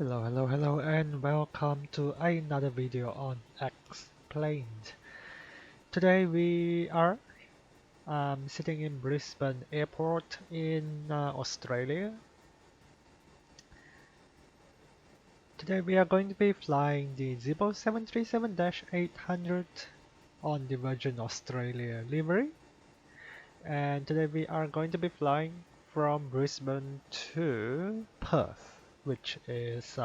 Hello, and welcome to another video on Explained. Today we are sitting in Brisbane Airport in Australia. Today we are going to be flying the Zibo 737-800 on the Virgin Australia livery. And today we are going to be flying from Brisbane to Perth, which is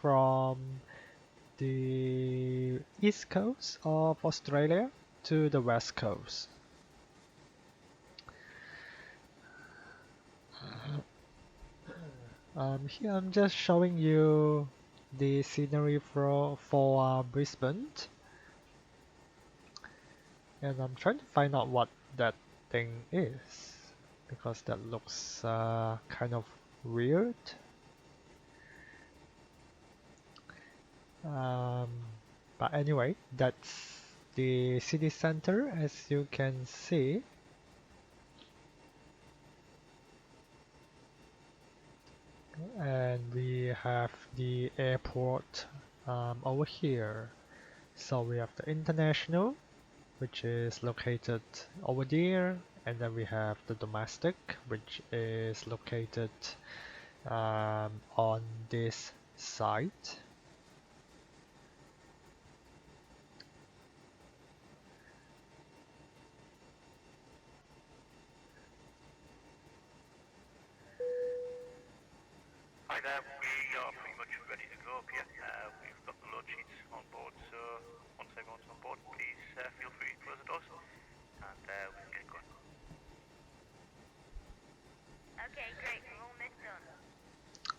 from the east coast of Australia to the west coast. Here I'm just showing you the scenery for Brisbane, and I'm trying to find out what that thing is because that looks kind of weird. Um, but anyway, that's the city center as you can see. And we have the airport over here. So we have the international, which is located over there, and then we have the domestic, which is located on this side. Hi there, we are pretty much ready to go up here. We've got the load sheets on board, so once everyone's on board, please feel free to close the doors and we can get going. Okay, great, we're almost done.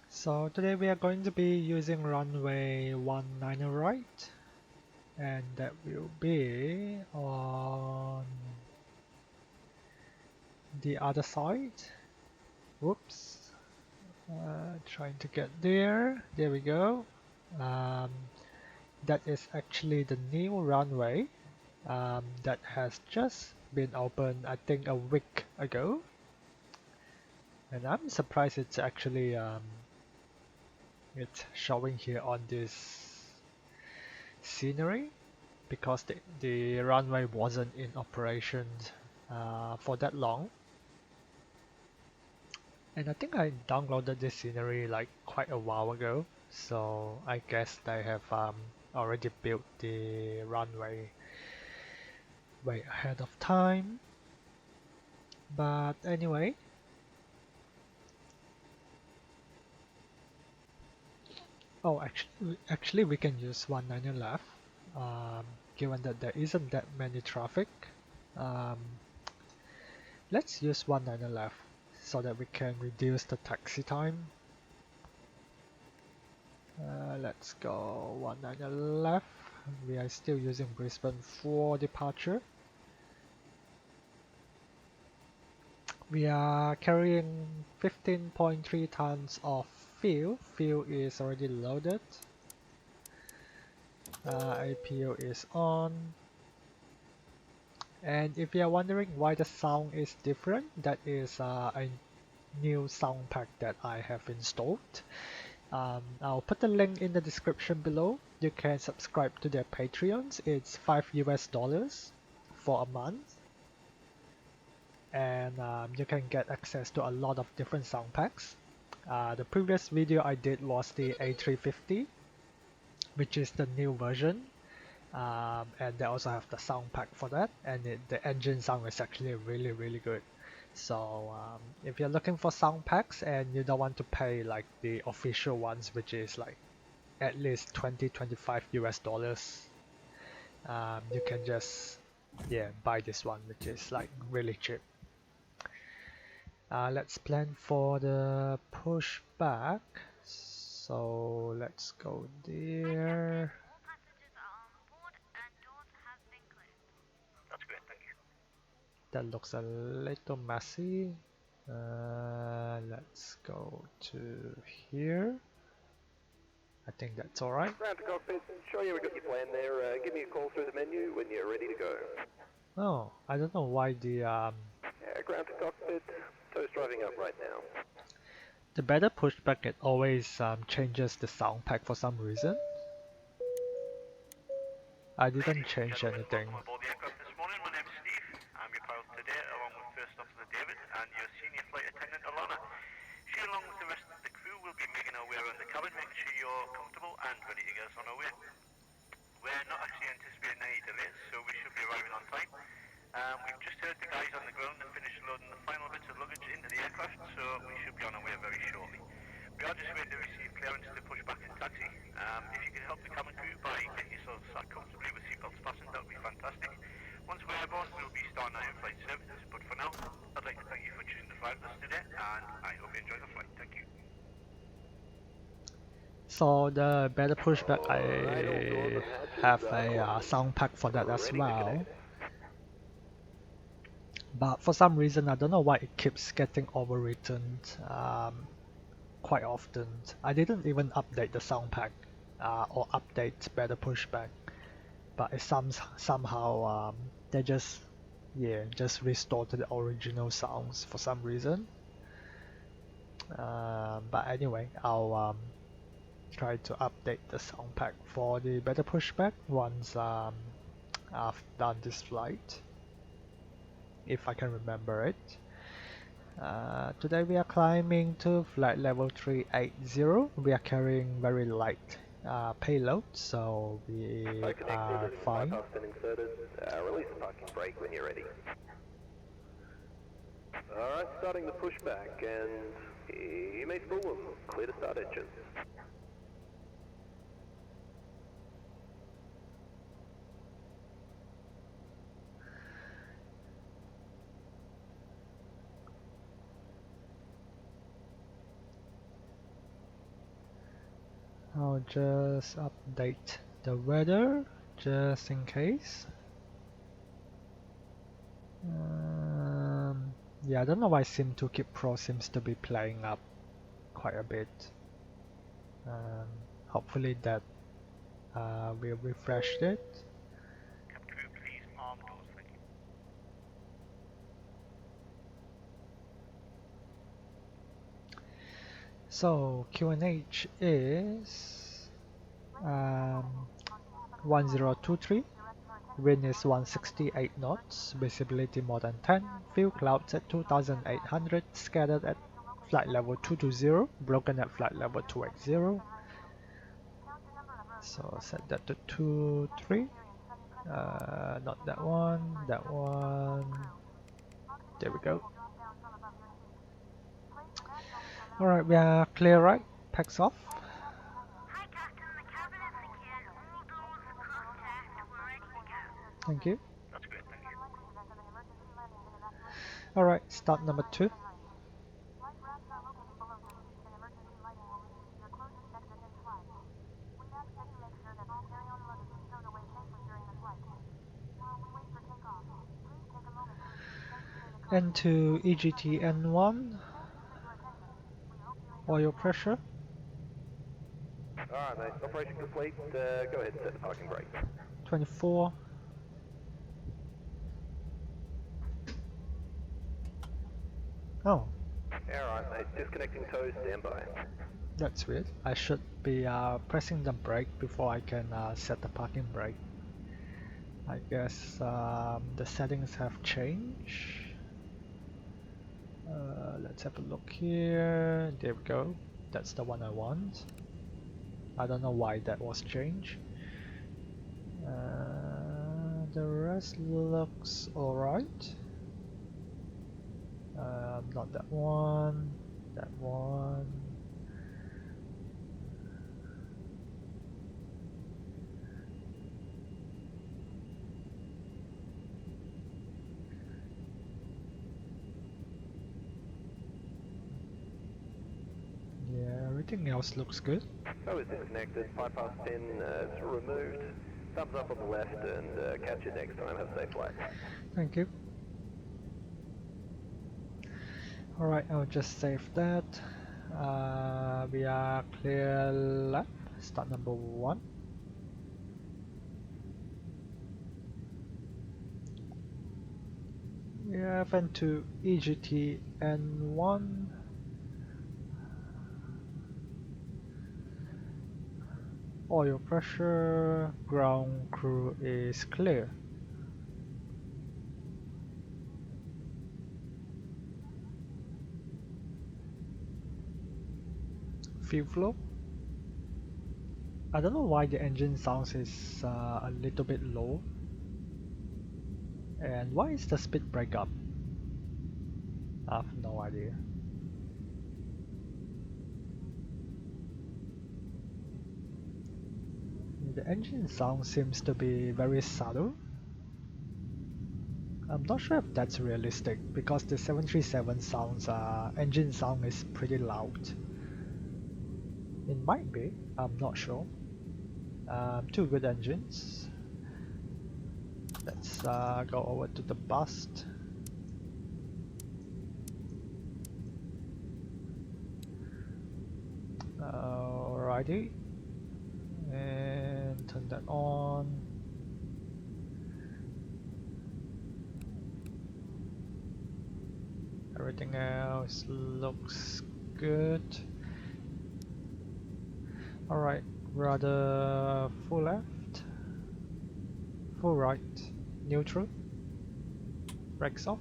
So today we are going to be using runway 19 right, and that will be on the other side. Whoops. Trying to get there. There we go. That is actually the new runway that has just been opened, I think, a week ago. And I'm surprised it's actually it's showing here on this scenery because the runway wasn't in operation for that long. And I think I downloaded this scenery like quite a while ago, so I guess they have already built the runway way ahead of time. But anyway, oh actually we can use 190 left, given that there isn't that many traffic. Um, let's use 190 left so that we can reduce the taxi time. Let's go 190 left. We are still using Brisbane for departure. We are carrying 15.3 tons of fuel. Fuel is already loaded. APU is on. And if you are wondering why the sound is different, that is a new sound pack that I have installed. I'll put the link in the description below. You can subscribe to their Patreons. It's $5 for a month. And you can get access to a lot of different sound packs. The previous video I did was the A350, which is the new version. And they also have the sound pack for that, and the engine sound is actually really good. So if you're looking for sound packs and you don't want to pay like the official ones, which is like at least 20-25 US dollars, you can just buy this one, which is like really cheap. Let's plan for the pushback. So let's go there. All passengers are on board and doors have been closed. That's great, thank you. That looks a little messy. Let's go to here. I think that's alright. Round to cockpit, sure you we got your plan there. Give me a call through the menu when you're ready to go. Oh, I don't know why the Ground to cockpit, toast driving up right now. The better pushback, it always changes the sound pack for some reason. I didn't Ladies and change gentlemen, anything. welcome aboard the aircraft this morning. My name's Steve. I'm your pilot today, along with First Officer David and your Senior Flight Attendant Alana. She, along with the rest of the crew, will be making our way around the cabin, making sure you're comfortable and ready to get us on our way. We're not actually anticipating any delays, so we should be arriving on time. We've just heard the guys on the ground have finished loading the final bits of luggage into the aircraft, so we should be on our way very shortly. We are just waiting to receive clearance to push back in taxi. If you could help the cabin crew by getting yourselves sat comfortably with seatbelts fastened, that would be fantastic. Once we're airborne, we'll be starting our in-flight services, but for now, I'd like to thank you for choosing to fly with us today, and I hope you enjoy the flight. Thank you. So the better pushback, Alright, all doors I and hatches have are a closed. sound pack for that as Ready to well. connect. But for some reason, I don't know why it keeps getting overwritten quite often. I didn't even update the sound pack or update better pushback, but it somehow they just restore to the original sounds for some reason. But anyway, I'll try to update the sound pack for the better pushback once I've done this flight, if I can remember it. Today we are climbing to flight level 380. We are carrying very light payload, so we Flight connected are and fine. bypass pin inserted. Release the parking brake when you're ready. Alright, starting the pushback, and you may spool them. Clear to start engines. I'll just update the weather just in case. Yeah, I don't know why Sim2 Pro seems to be playing up quite a bit. Hopefully that will refresh it. Cabin crew, please arm doors. Thank you. So QNH is 1023. Wind is 168 knots, visibility more than 10, few clouds at 2800, scattered at flight level 220, broken at flight level 280. So set that to 2, 3. Not that one, that one. There we go. Alright, we are clear, right? Packs off. Hi, Captain. The cabin is secured. All doors closed. We're ready to go. Thank you. That's great, thank you. Alright, start number 2. N2 EGT N1. Oil pressure. Alright, mate. Operation complete. Go ahead and set the parking brake. 24. Oh, Alright, mate. Disconnecting toes. Stand by. that's weird. I should be pressing the brake before I can set the parking brake. I guess the settings have changed. Let's have a look here. There we go. That's the one I want. I don't know why that was changed. The rest looks alright. Not that one. That one. Yeah, everything else looks good. Oh, it's disconnected. Bypass pin is removed. Thumbs up on the left, and catch you next time. Have a safe flight. Thank you. Alright, I'll just save that. We are clear lap. Start number 1. We have N2 EGT N1. Oil pressure, ground crew is clear. Fuel flow. I don't know why the engine sounds is a little bit low. And why is the speed break up? I have no idea. The engine sound seems to be very subtle. I'm not sure if that's realistic because the 737 sounds engine sound is pretty loud. It might be, I'm not sure. Two good engines. Let's go over to the bust. Alrighty. And turn that on. Everything else looks good. Alright, rather full left, full right, neutral, brakes off,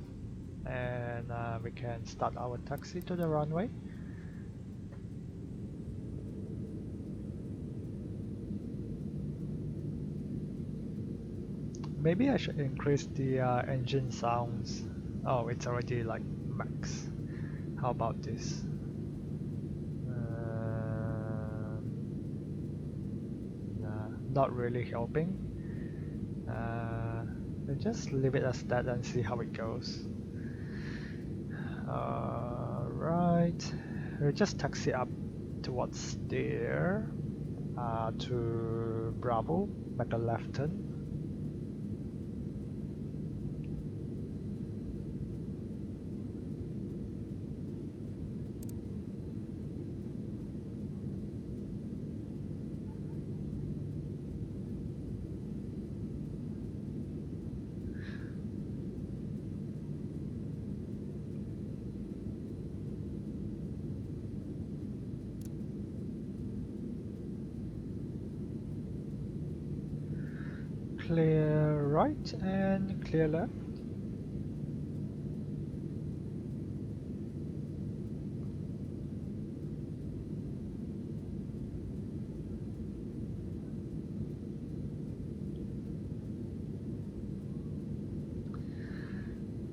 and we can start our taxi to the runway. Maybe I should increase the engine sounds. Oh, it's already like max. How about this? Nah, not really helping. We'll just leave it as that and see how it goes. Right, we'll just taxi up towards there to Bravo, make a left turn. Clear right and clear left.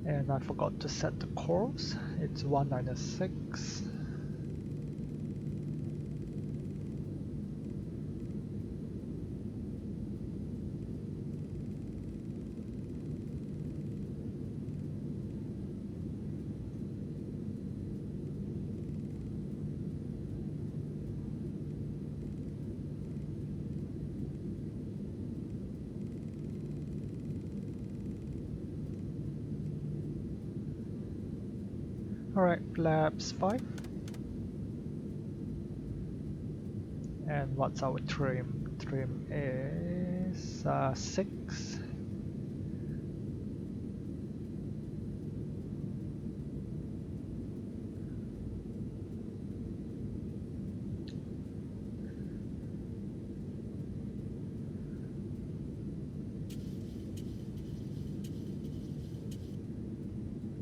And I forgot to set the course. It's 196. Alright, flaps 5. And what's our trim? Trim is 6.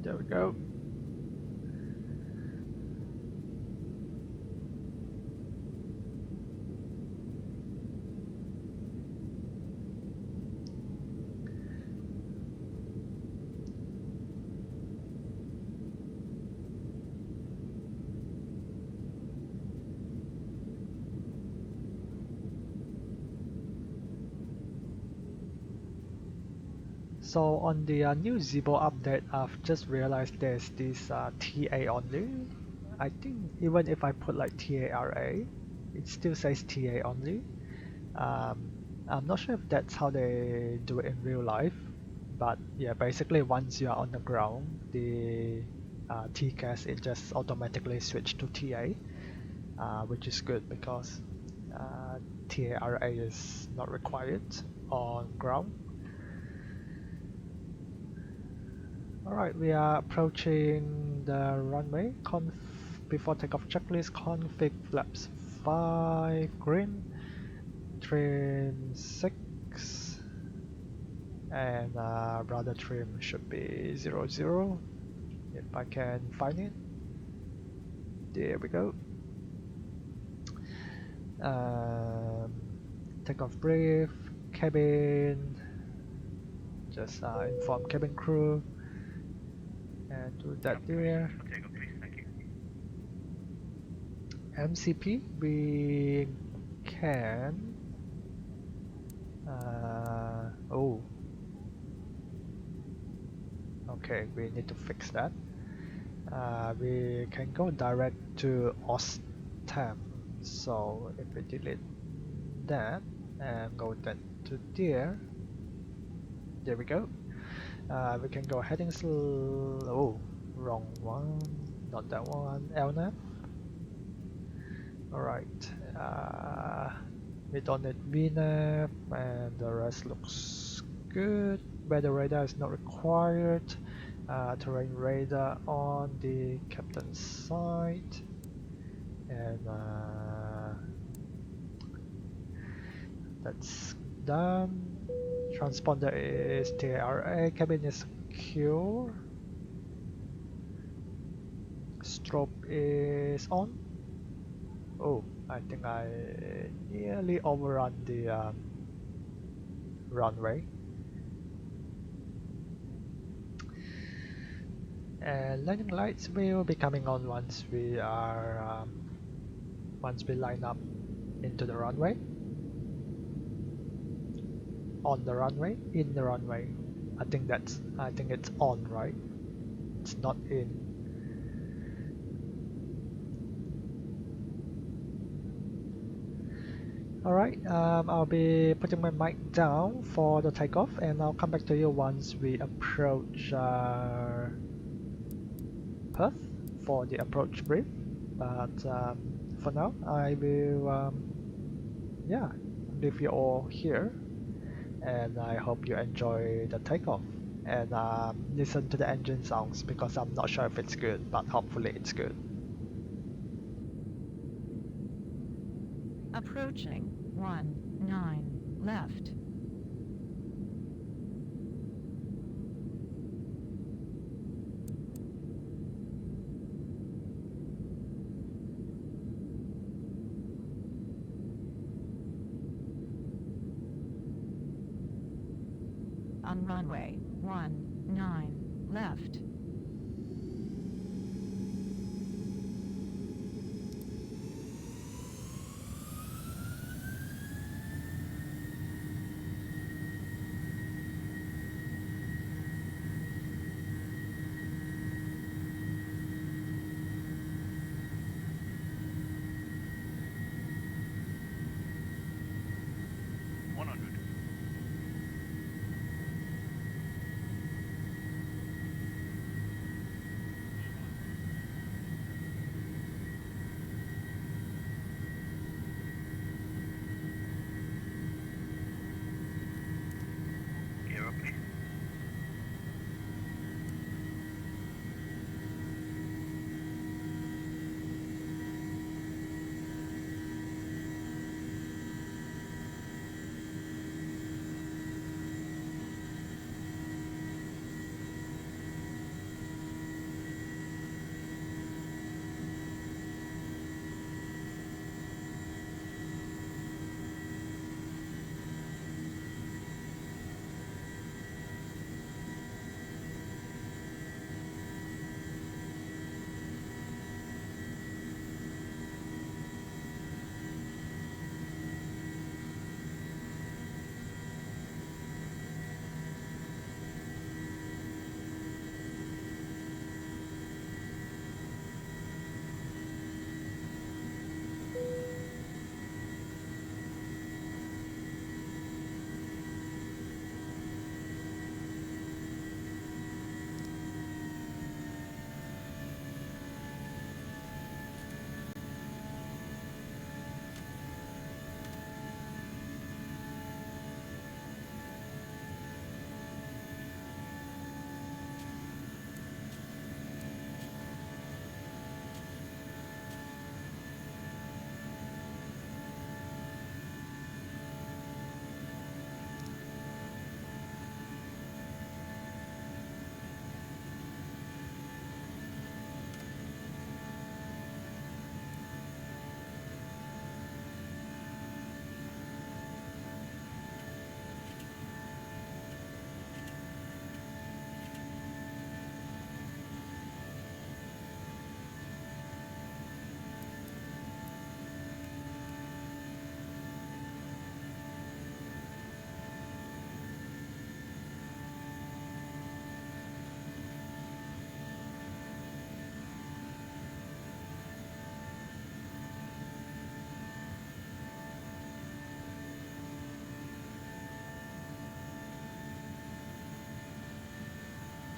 There we go. So on the new Zibo update, I've just realized there's this TA only. I think even if I put like TARA, it still says TA only. I'm not sure if that's how they do it in real life, but yeah, basically once you are on the ground, the TCAS it just automatically switch to TA, which is good because TARA is not required on ground. Alright, we are approaching the runway. Before takeoff checklist, config flaps 5 green, trim 6, and rudder trim should be 00 if I can find it. There we go. Um, Takeoff brief, cabin, just inform cabin crew and do that there. For takeoff, please. Thank you. MCP, we can. Oh, okay, we need to fix that. We can go direct to OSTEM. So if we delete that and go then to there we go. We can go heading oh, wrong one, not that one, LNAV. Alright, we don't need VNAV and the rest looks good. Weather radar is not required. Terrain radar on the captain's side. And that's done. Transponder is TRA, cabin is secure. Strobe is on. Oh, I think I nearly overrun the runway. And landing lights will be coming on once we line up into the runway. On the runway, in the runway. I think it's on, right? It's not in. Alright, I'll be putting my mic down for the takeoff and I'll come back to you once we approach Perth for the approach brief. But for now, I will leave you all here and I hope you enjoy the takeoff and listen to the engine sounds because I'm not sure if it's good, but hopefully it's good. Approaching 19 left. On runway 19 left.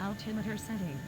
altimeter setting.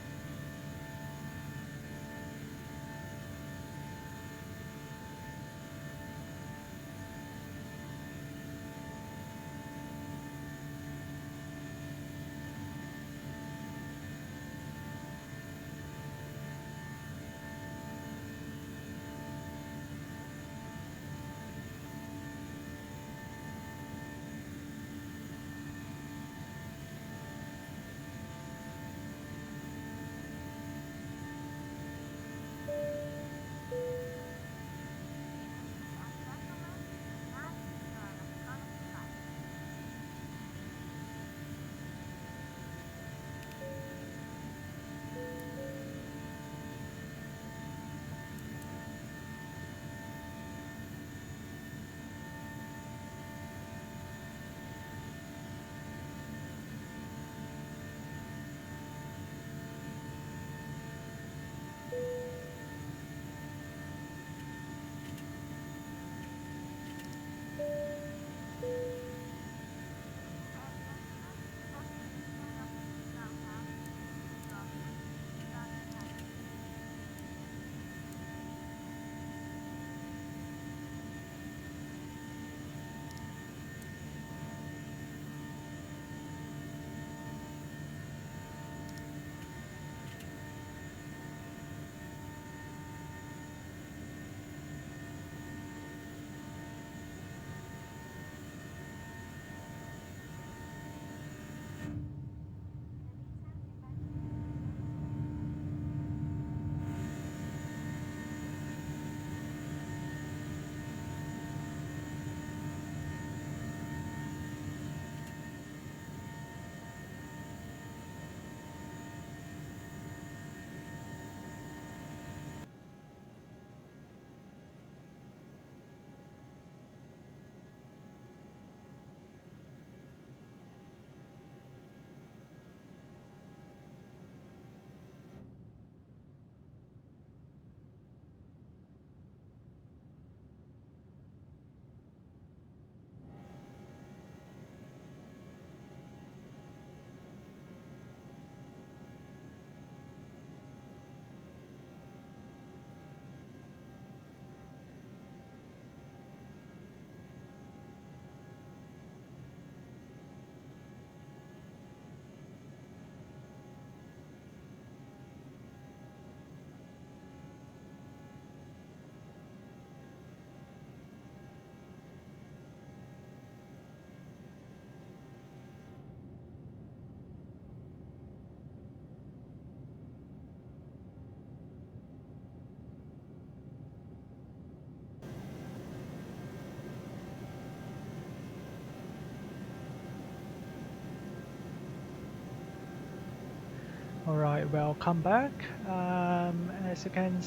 Alright, welcome back. As you can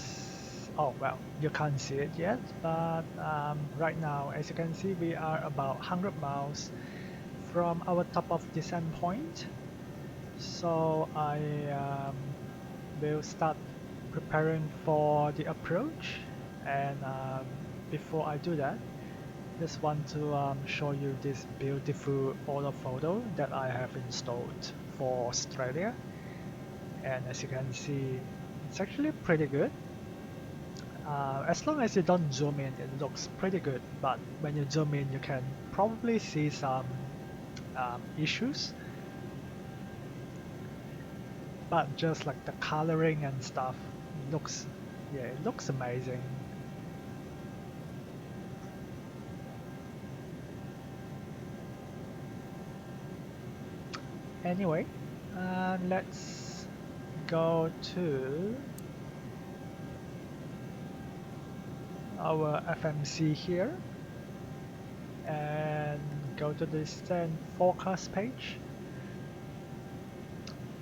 oh well, you can't see it yet, but right now, as you can see, we are about 100 miles from our top of descent point. So I will start preparing for the approach, and before I do that, just want to show you this beautiful auto photo that I have installed for Australia. And as you can see, it's actually pretty good. As long as you don't zoom in, it looks pretty good, but when you zoom in, you can probably see some issues. But just like the coloring and stuff, looks, yeah, it looks amazing. Anyway, let's go to our FMC here and go to the descent forecast page.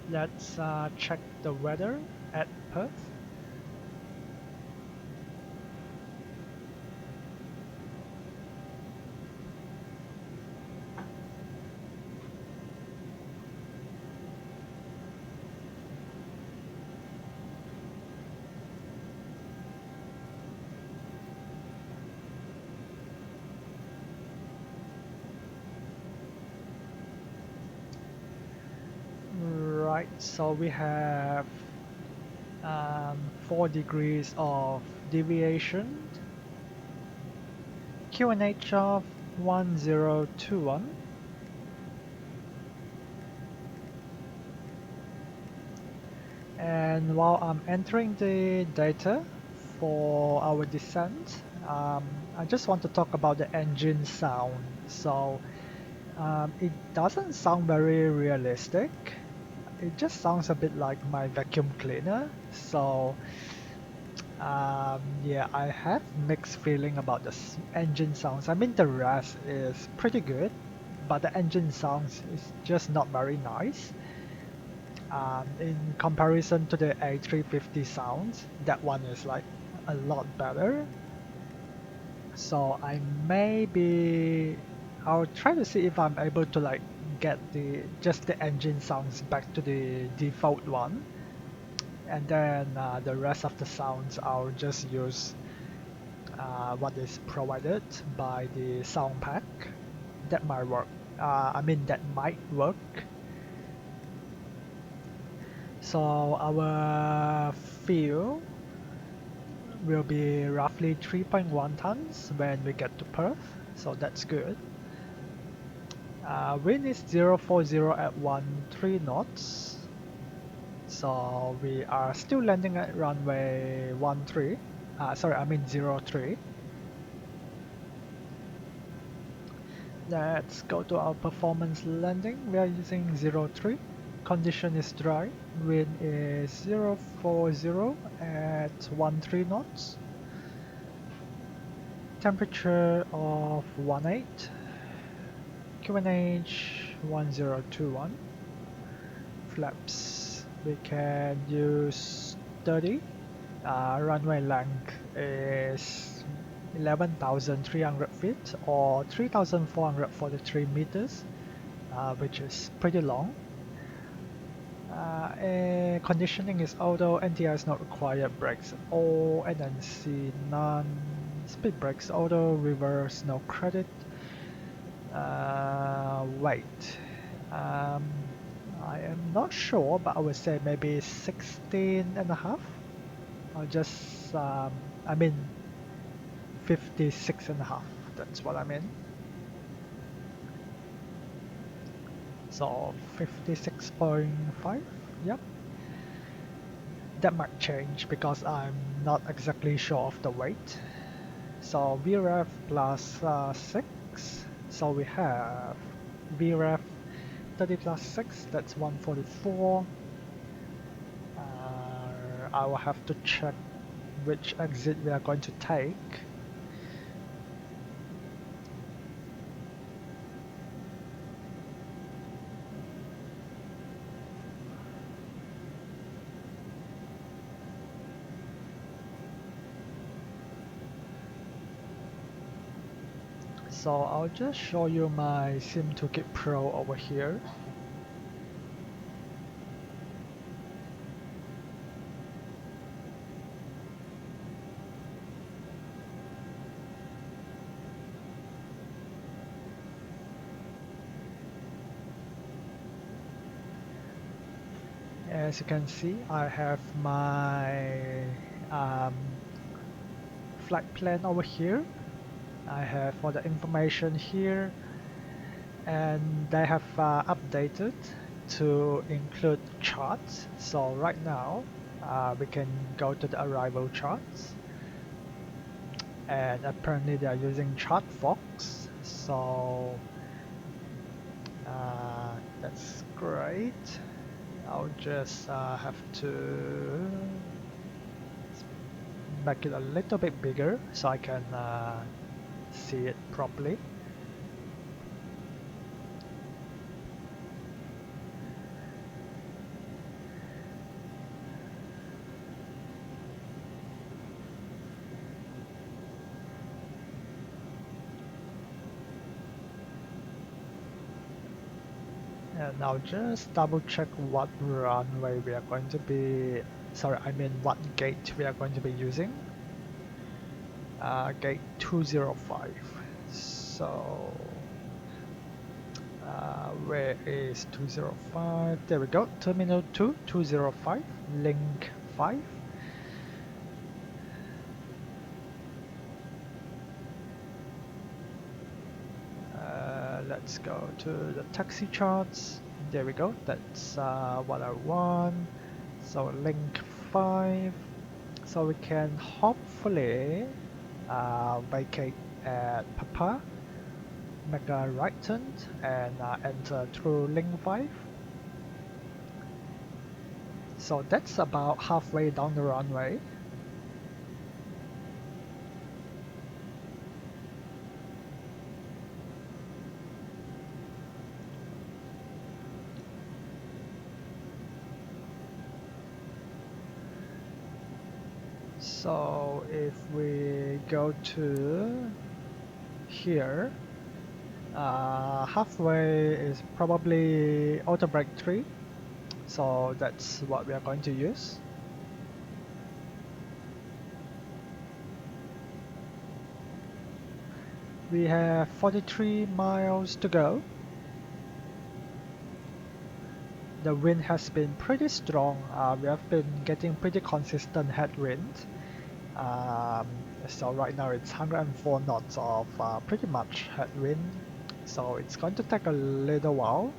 Let's check the weather at Perth. Alright, so we have 4 degrees of deviation, QNH of 1021, and while I'm entering the data for our descent, I just want to talk about the engine sound. So it doesn't sound very realistic. It just sounds a bit like my vacuum cleaner. So yeah, I have mixed feeling about the engine sounds. I mean, the rest is pretty good, but the engine sounds is just not very nice. In comparison to the A350 sounds, that one is like a lot better. So I'll try to see if I'm able to like get just the engine sounds back to the default one, and then the rest of the sounds I'll just use what is provided by the sound pack. That might work. That might work. So our fuel will be roughly 3.1 tons when we get to Perth, so that's good. Wind is 040 at 13 knots, so we are still landing at runway 13. 03. Let's go to our performance landing. We are using 03. Condition is dry. Wind is 040 at 13 knots. Temperature of 18. QNH 1021. Flaps, we can use 30. Runway length is 11,300 feet or 3,443 meters, which is pretty long. Conditioning is auto, NTI is not required, brakes all, NNC none, speed brakes auto, reverse no credit. Weight, I am not sure, but I would say maybe 16 and a half. I'll just, 56 and a half, that's what I mean. So 56.5, yep. That might change because I'm not exactly sure of the weight. So VREF plus 6, so we have VREF 30 plus 6, that's 144. I will have to check which exit we are going to take. So I'll just show you my SimToolkit Pro over here. As you can see, I have my flight plan over here. I have all the information here, and they have updated to include charts. So right now we can go to the arrival charts, and apparently they are using ChartFox, so that's great. I'll just have to make it a little bit bigger so I can see it properly. And now just double check what runway we are going to be, what gate we are going to be using. Gate 205. So Where is 205? There we go. Terminal 2, 205, link 5. Let's go to the taxi charts. There we go. That's what I want. So link 5. So we can hopefully vacate at Papa, make a right turn, and enter through link 5. So that's about halfway down the runway. So if we go to here, halfway is probably auto brake 3, so that's what we are going to use. We have 43 miles to go. The wind has been pretty strong. We have been getting pretty consistent headwind. So right now it's 104 knots of pretty much headwind. So it's going to take a little while.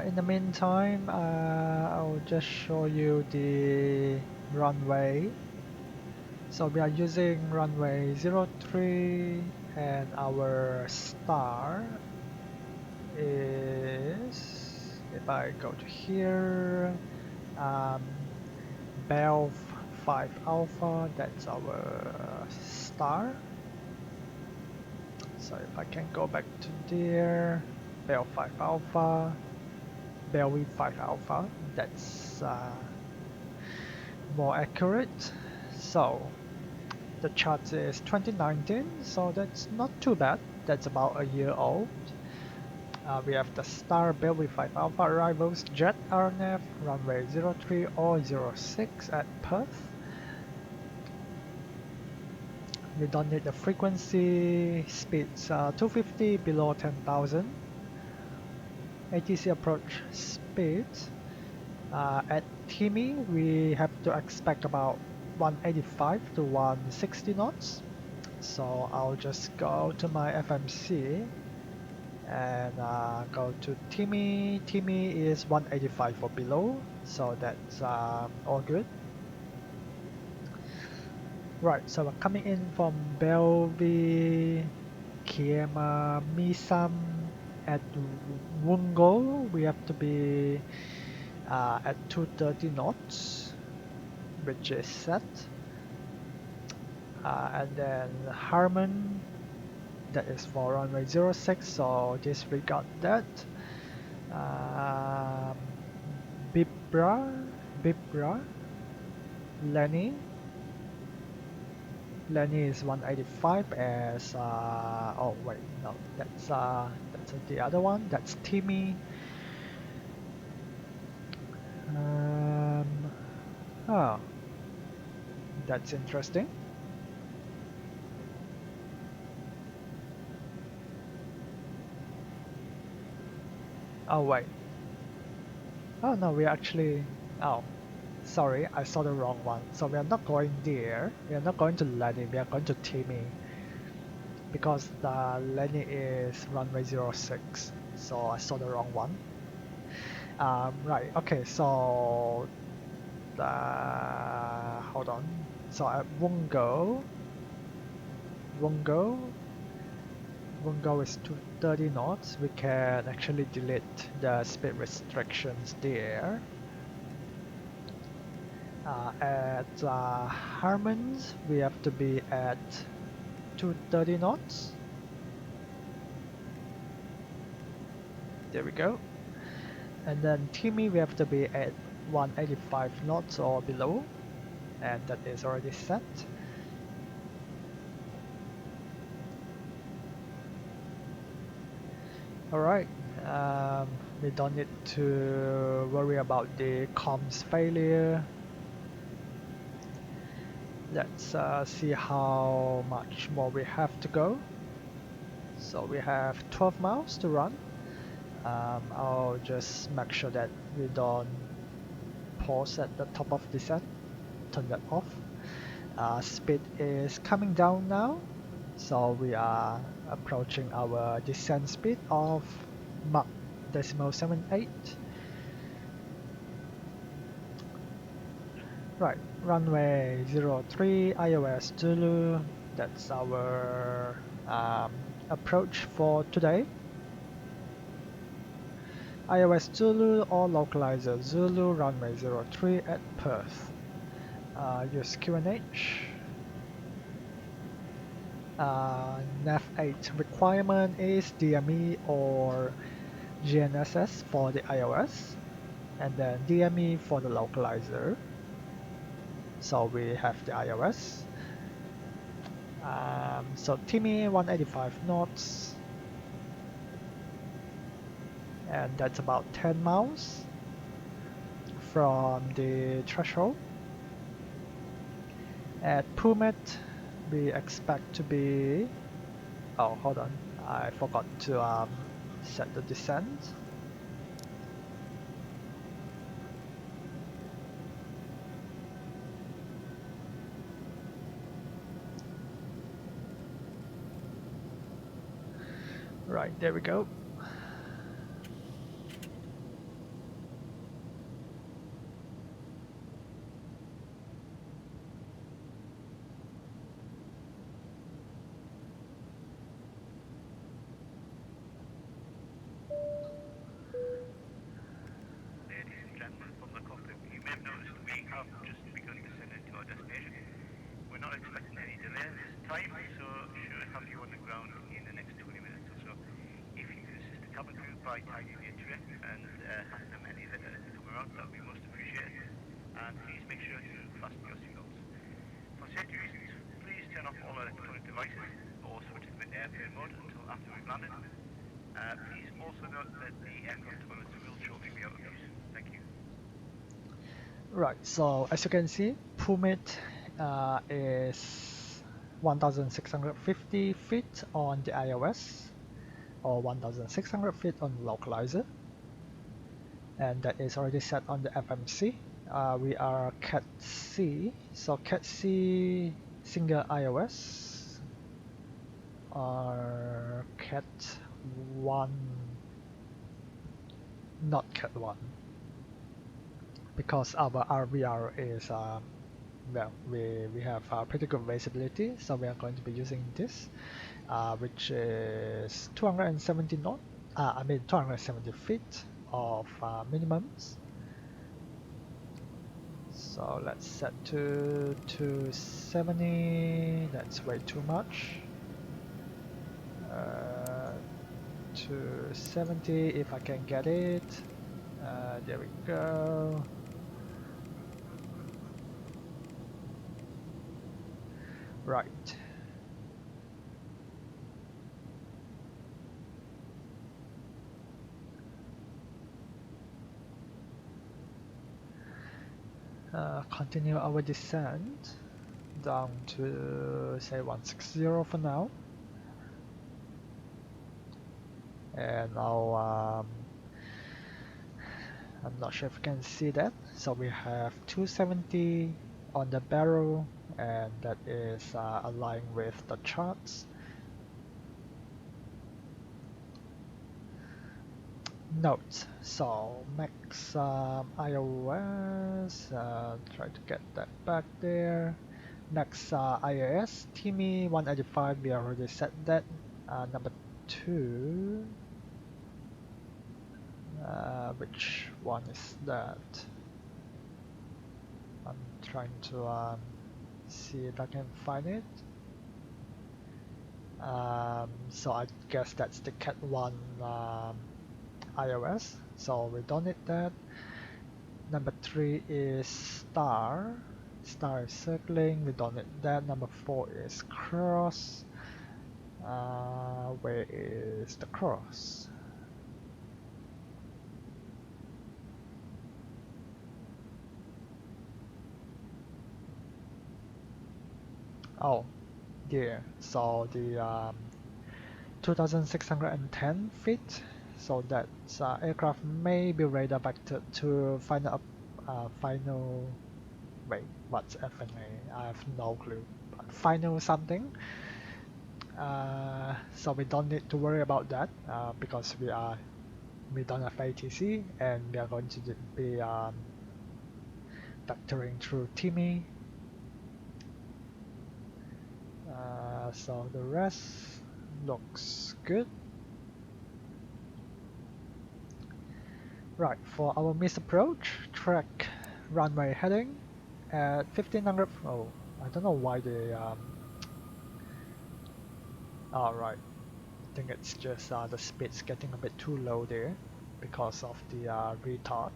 In the meantime, I'll just show you the runway. So we are using runway 03 and our star is, if I go to here, Bell 5 Alpha, that's our star. So if I can go back to there, Bell 5 Alpha, Bell V5 Alpha, that's more accurate. So the chart is 2019, so that's not too bad. That's about a year old. We have the star Bell V5 Alpha arrivals, jet RNF, runway 03 or 06 at Perth. We don't need the frequency, speeds 250 below 10,000. ATC approach speed. At Timmy, we have to expect about 185 to 160 knots. So I'll just go to my FMC and go to Timmy. Timmy is 185 or below, so that's all good. Right, so we're coming in from Belvi, Kiema, Misam, at Wungo. We have to be at 230 knots, which is set. And then Harmon, that is for runway 06, so disregard that. Bibra, Lenny is 185 as oh wait, no, that's the other one. That's Timmy. Oh, that's interesting. Oh wait. Oh no, we actually. Oh, sorry, I saw the wrong one. So we are not going there. We are not going to Lenny. We are going to Timmy. Because the Lenny is runway 06. So I saw the wrong one. Right. Okay. So hold on. So at Wungo is 230 knots. We can actually delete the speed restrictions there. At Harmons, we have to be at 230 knots. There we go. And then Timmy, we have to be at 185 knots or below, and that is already set. Alright, we don't need to worry about the comms failure. Let's see how much more we have to go. So we have 12 miles to run. I'll just make sure that we don't pause at the top of descent. Turn that off. Speed is coming down now. So we are approaching our descent speed of Mach 0.78. Right, runway 03 iOS Zulu. That's our approach for today. iOS Zulu or localizer Zulu, runway 03 at Perth. Use QNH. Nav 8 requirement is DME or GNSS for the iOS, and then DME for the localizer. So we have the iOS. So TME 185 knots, and that's about 10 miles from the threshold. At Pumet, we expect to be. Oh, hold on, I forgot to set the descent. Right, there we go. Ladies and gentlemen from the cockpit, you may have noticed we have just begun descending to our destination. We're not expecting any delay this time, so should have you on the ground in the next 20 minutes or so. If you could assist the cabin crew by tidying the tray and hand them any litter as they come around, that would be most appreciated. And please make sure to fasten your seatbelts. For safety reasons, please turn off all electronic devices or switch them into airplane mode until after we've landed. Please also note that the aircraft toilets will shortly be out of use. Thank you. Right, so as you can see, Pumet is 1,650 feet on the iOS or 1,600 feet on the localizer, and that is already set on the FMC. We are Cat C, so Cat C single iOS or Cat 1, not Cat 1, because our RVR is well, we have pretty good visibility, so we are going to be using this, which is 270 knot. I mean 270 feet of minimums. So let's set to 270. That's way too much. 270 if I can get it. There we go. Right. Continue our descent down to say 160 for now. And now I'm not sure if you can see that. So we have 270 on the barrel, and that is aligned with the charts. Notes. So max iOS, try to get that back there. Max iOS, TME 185, we already set that. Number 2, which one is that? I'm trying to see if I can find it. So I guess that's the Cat 1 iOS, so we don't need that. Number 3 is star. Star is circling, we don't need that. Number 4 is cross. Where is the cross? Oh, dear. So the 2,610 feet. So that aircraft may be redirected to final. Wait, what's FNA? I have no clue. But final something. So we don't need to worry about that because we don't have ATC and we are going to be vectoring through Timmy. So the rest looks good. Right, for our missed approach, track runway heading at 1500. Oh, I don't know why they. Oh, right. I think it's just the speed's getting a bit too low there because of the retard.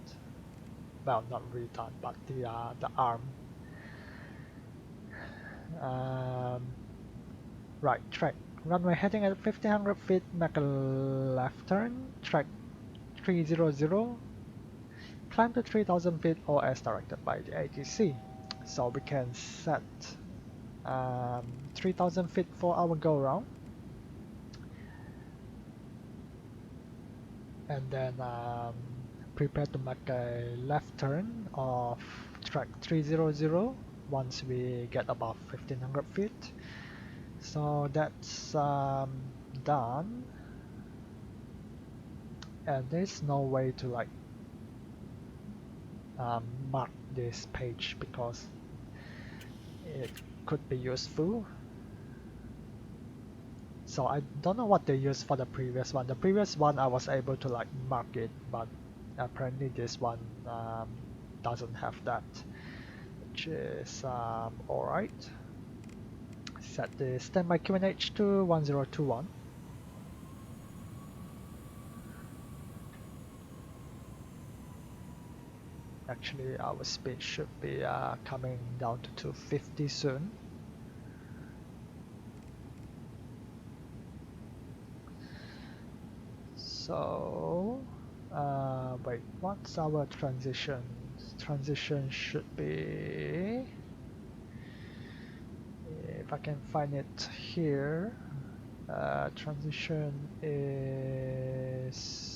Well, not retard, but the arm. Um, right, track runway heading at 1500 feet, make a left turn. Track 300. Climb to 3000 feet or as directed by the ATC. So we can set 3000 feet for our go round. And then prepare to make a left turn of track 300 once we get above 1500 feet. So that's done. And there's no way to like mark this page because it could be useful. So I don't know what they used for the previous one. The previous one I was able to like mark it, but apparently this one doesn't have that, which is alright. Set the standby QNH to 1021. Actually, our speed should be coming down to 250 soon. So, wait, what's our transition? Transition should be, if I can find it here, transition is,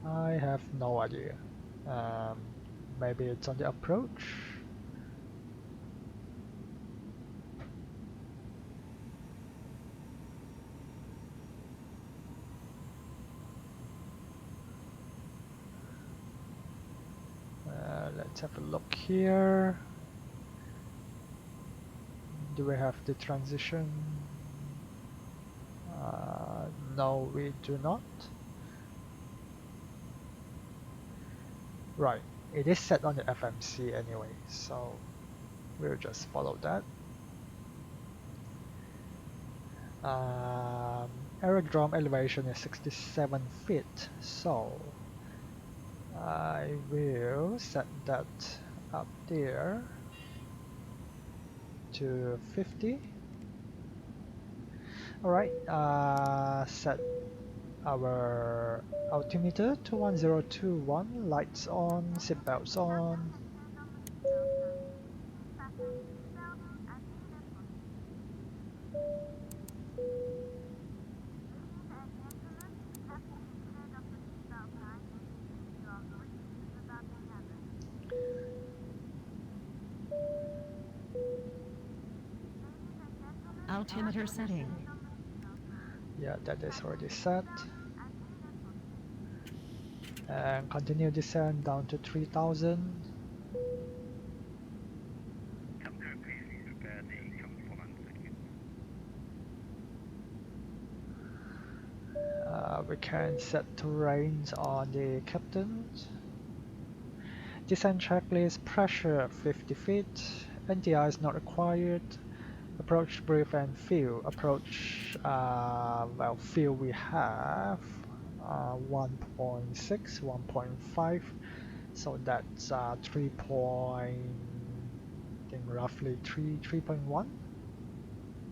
I have no idea. Maybe it's on the approach. Let's have a look here. Do we have the transition? No, we do not. Right, it is set on the FMC anyway, so we'll just follow that. Aerodrome elevation is 67 feet, so I will set that up there to 50. Alright, set our altimeter to 1021, lights on, seatbelts on. Altimeter setting. Yeah, that is already set. And continue descent down to 3000. Captain, please prepare the comfortable land sequence. We can set terrains on the captain. Descent checklist, pressure 50 feet, NTI is not required. Approach, brief and fuel. Approach, well, fuel we have 1.6, 1.5, so that's 3 point, I think roughly 3.1.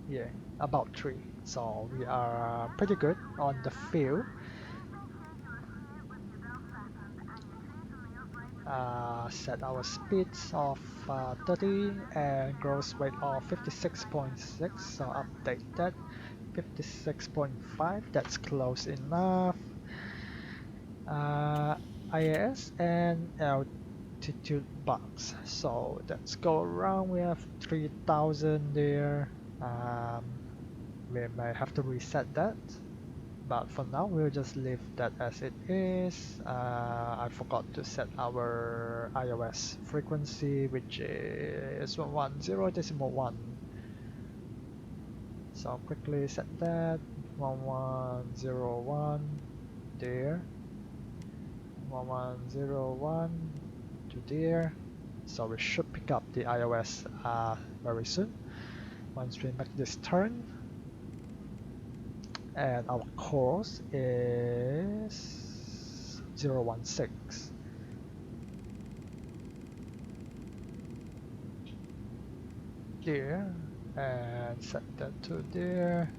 Yeah, about 3. So we are pretty good on the fuel. Set our speeds of 30 and gross weight of 56.6, so update that 56.5, that's close enough. IAS and altitude box, so let's go around. We have 3000 there. We may have to reset that, but for now we'll just leave that as it is. I forgot to set our iOS frequency, which is 110.1. So quickly set that 1101 there, 1101 to there. So we should pick up the iOS very soon once we make this turn. And our course is 016. There, and set that to there.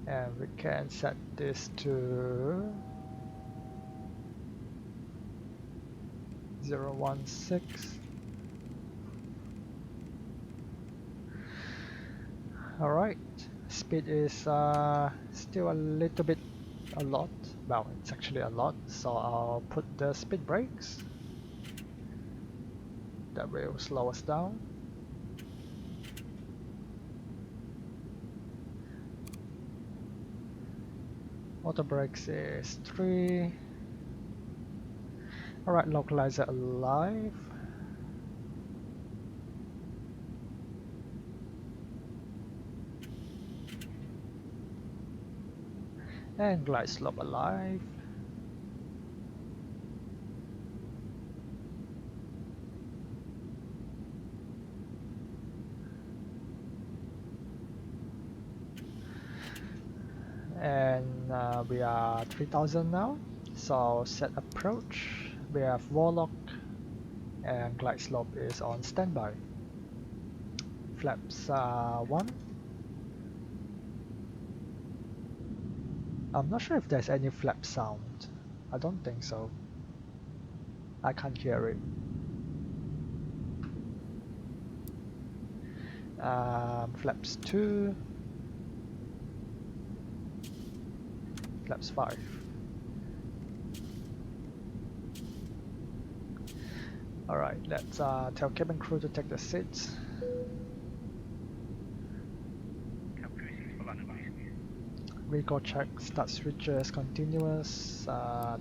And we can set this to 016. Alright, speed is still a lot. Well, it's actually a lot, so I'll put the speed brakes. That will slow us down. Auto brakes is 3. Alright, localizer alive. And glide slope alive. And we are 3000 now, so set approach. We have Warlock and glide slope is on standby. Flaps 1. I'm not sure if there's any flap sound. I don't think so. I can't hear it. Flaps 2. Flaps 5. Alright, let's tell cabin crew to take the seats. Recall check, start switches, continuous,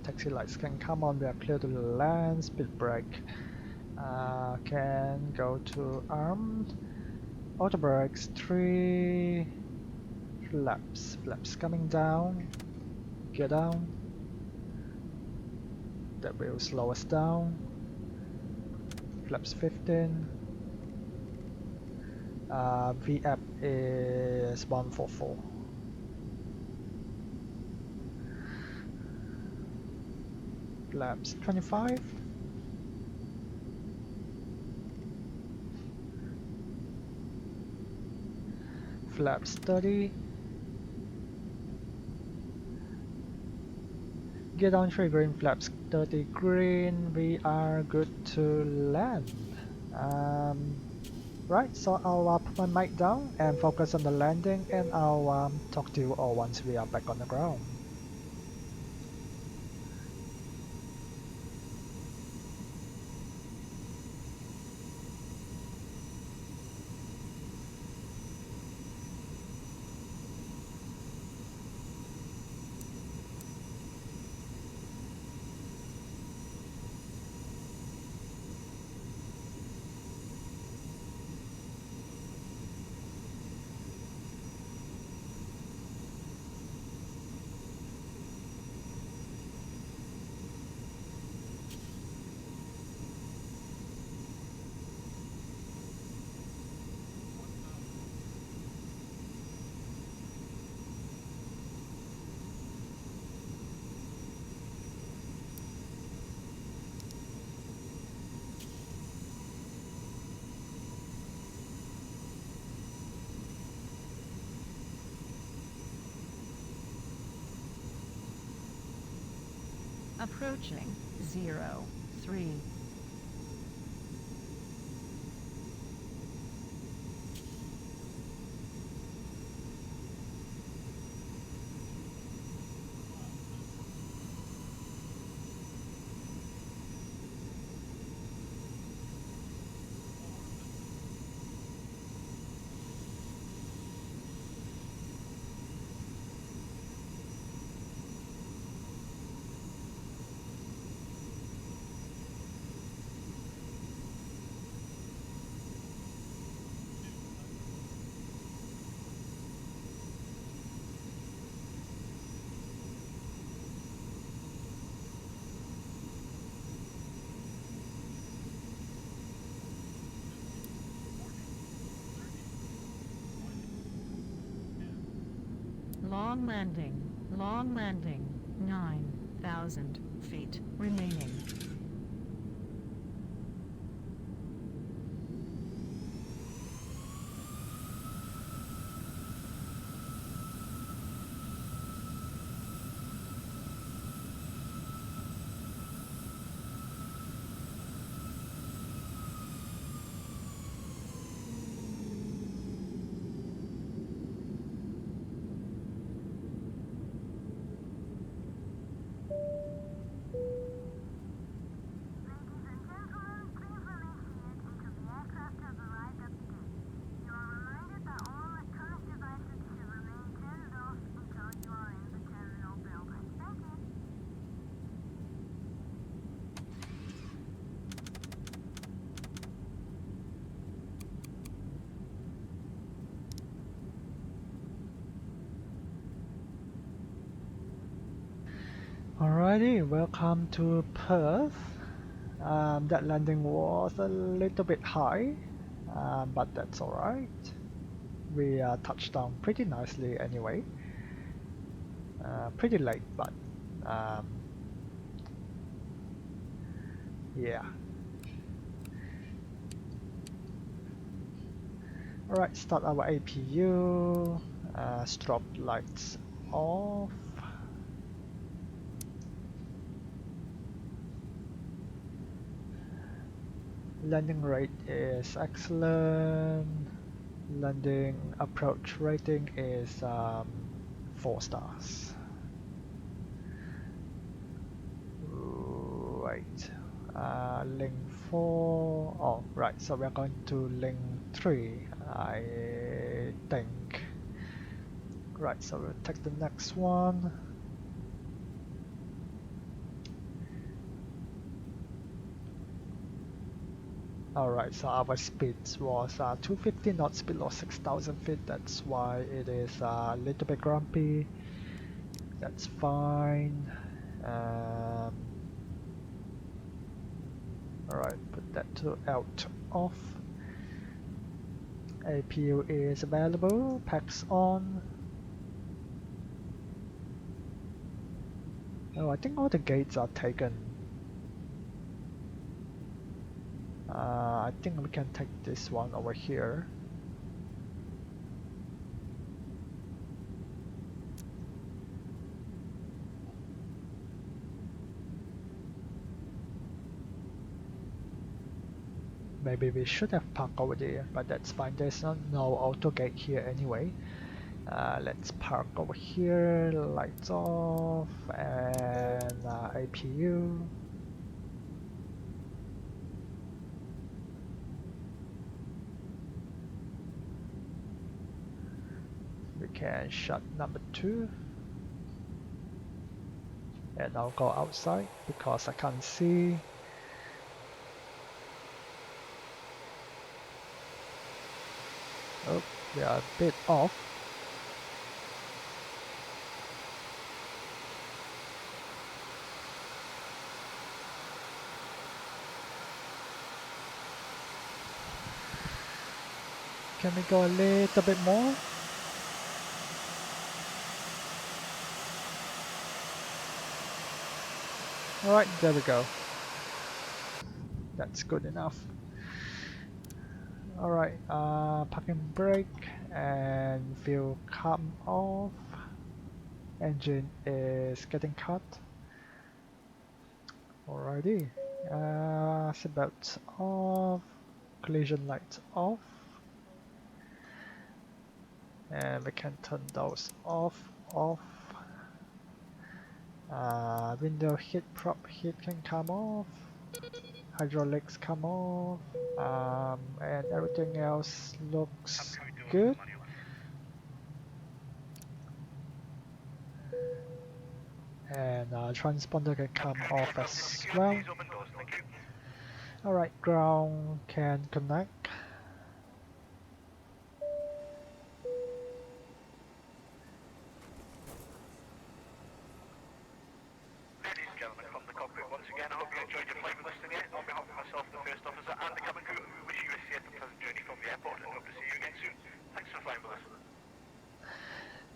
taxi lights can come on, we are clear to land, speed brake can go to armed, auto brakes 3, flaps coming down, gear down, that will slow us down, flaps 15, VF is 144. Flaps 25. Flaps 30. Gear down 3 green, flaps 30 green. We are good to land. Right, so I'll put my mic down and focus on the landing, and I'll talk to you all once we are back on the ground. Approaching 03. Long landing, 9,000 feet remaining. Alrighty, welcome to Perth. That landing was a little bit high, but that's alright. We touched down pretty nicely anyway. Pretty late, but um, yeah. Alright, start our APU, strobe lights off. Landing rate is excellent. Landing approach rating is 4 stars. Right. Link 4. Oh, right. So we're going to link 3, I think. Right. So we'll take the next one. Alright, so our speed was 250 knots below 6,000 feet. That's why it is a little bit grumpy. That's fine. Alright, put that to out off. APU is available, packs on. Oh, I think all the gates are taken. I think we can take this one over here. Maybe we should have parked over there, but that's fine. There's no auto gate here anyway. Let's park over here, lights off, and APU. We can shut number 2. And I'll go outside because I can't see. Oh, we are a bit off. Can we go a little bit more? Alright, there we go. That's good enough. Alright, parking brake and fuel come off. Engine is getting cut. Alrighty. Seatbelts off, collision lights off, and we can turn those off. Window heat, prop heat can come off, hydraulics come off, and everything else looks good. And transponder can come off as well. Alright, ground can connect. Ladies and gentlemen from the cockpit, once again, I hope you enjoyed your flight with us today. On behalf of myself, the first officer, and the cabin crew, we wish you a safe and pleasant journey from the airport and hope to see you again soon. Thanks for flying with us.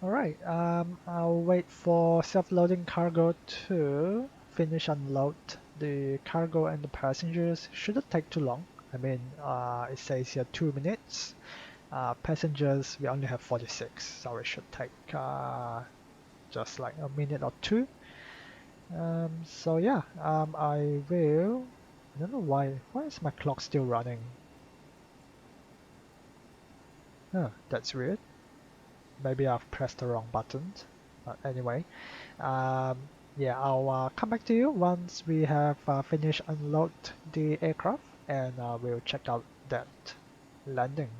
Alright, I'll wait for self-loading cargo to finish unload the cargo and the passengers. Shouldn't take too long. I mean, it says here 2 minutes. Passengers, we only have 46, so it should take just like a minute or two. So yeah, I don't know why is my clock still running? Huh, that's weird. Maybe I've pressed the wrong button. But anyway, yeah, I'll come back to you once we have finished unload the aircraft, and we'll check out that landing.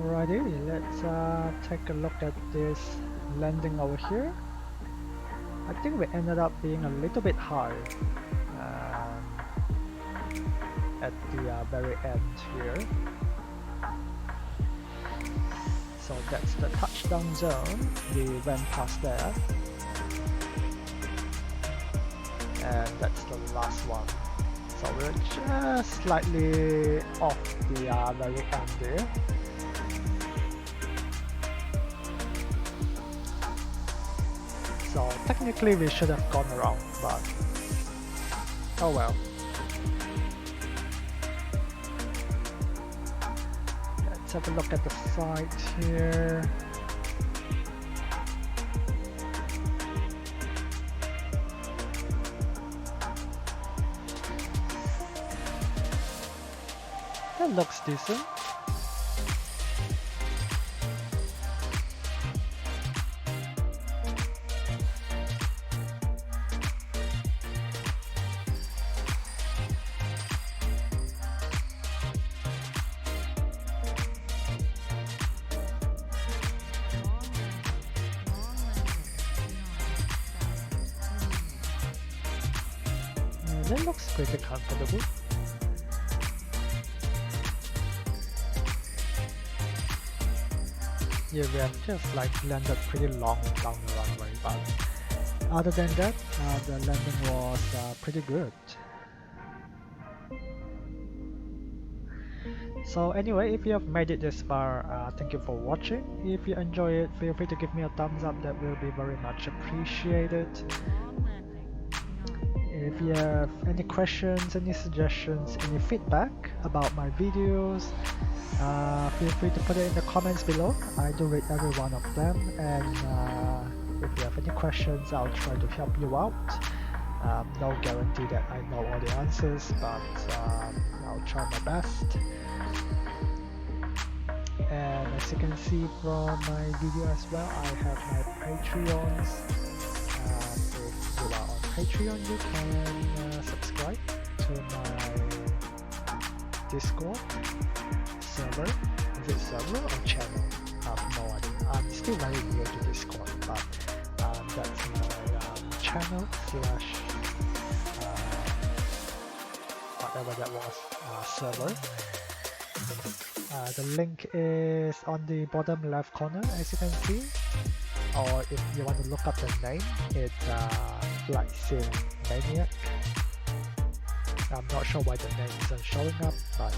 Alrighty, let's take a look at this landing over here. I think we ended up being a little bit high at the very end here. So that's the touchdown zone. We went past that. And that's the last one. So we're just slightly off the very end there. So technically we should have gone around, but oh well. Let's have a look at the side here. That looks decent. That looks pretty comfortable. Yeah, we have just like landed pretty long down the runway, but other than that, the landing was pretty good. So anyway, if you have made it this far, thank you for watching. If you enjoy it, feel free to give me a thumbs up, that will be very much appreciated. If you have any questions, any suggestions, any feedback about my videos, feel free to put it in the comments below. I do read every one of them, and if you have any questions, I'll try to help you out. No guarantee that I know all the answers, but I'll try my best. And as you can see from my video as well, I have my Patreons. If you are on Patreon, you can subscribe to my Discord server. Is it server or channel? I have no idea. I'm still very new to Discord, but that's my channel slash whatever that was, server. The link is on the bottom left corner, as you can see. Or if you want to look up the name, it's Flight Sim Maniac. I'm not sure why the name isn't showing up, but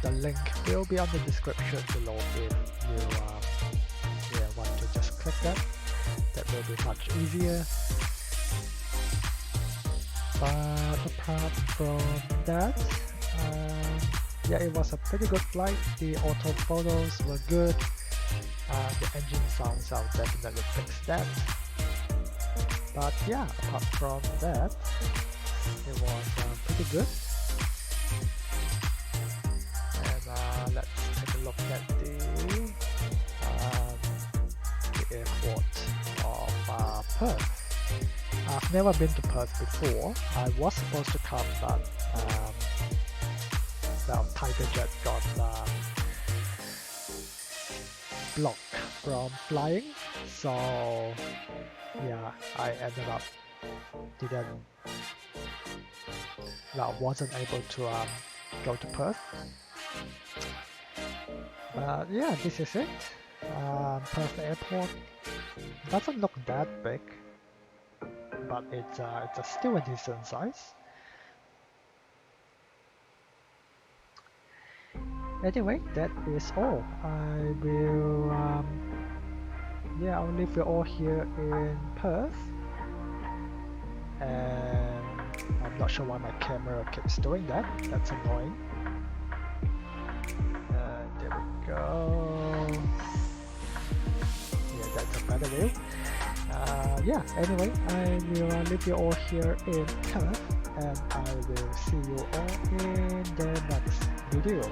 the link will be on the description below if you want to just click that. That will be much easier. But apart from that, yeah, it was a pretty good flight. The auto photos were good. The engine sounds, I'll definitely fix that. But yeah, apart from that, it was pretty good. And let's take a look at the airport of Perth. I've never been to Perth before. I was supposed to come, but the Tiger Jet got blocked from flying. So yeah, I ended up wasn't able to go to Perth. But yeah, this is it. Perth Airport doesn't look that big, but it's still a decent size. Anyway, that is all. I will I'll leave you all here in Perth, and I'm not sure why my camera keeps doing that. That's annoying. There we go. Yeah, that's a better view. Anyway, I will leave you all here in Perth, and I will see you all in the next video.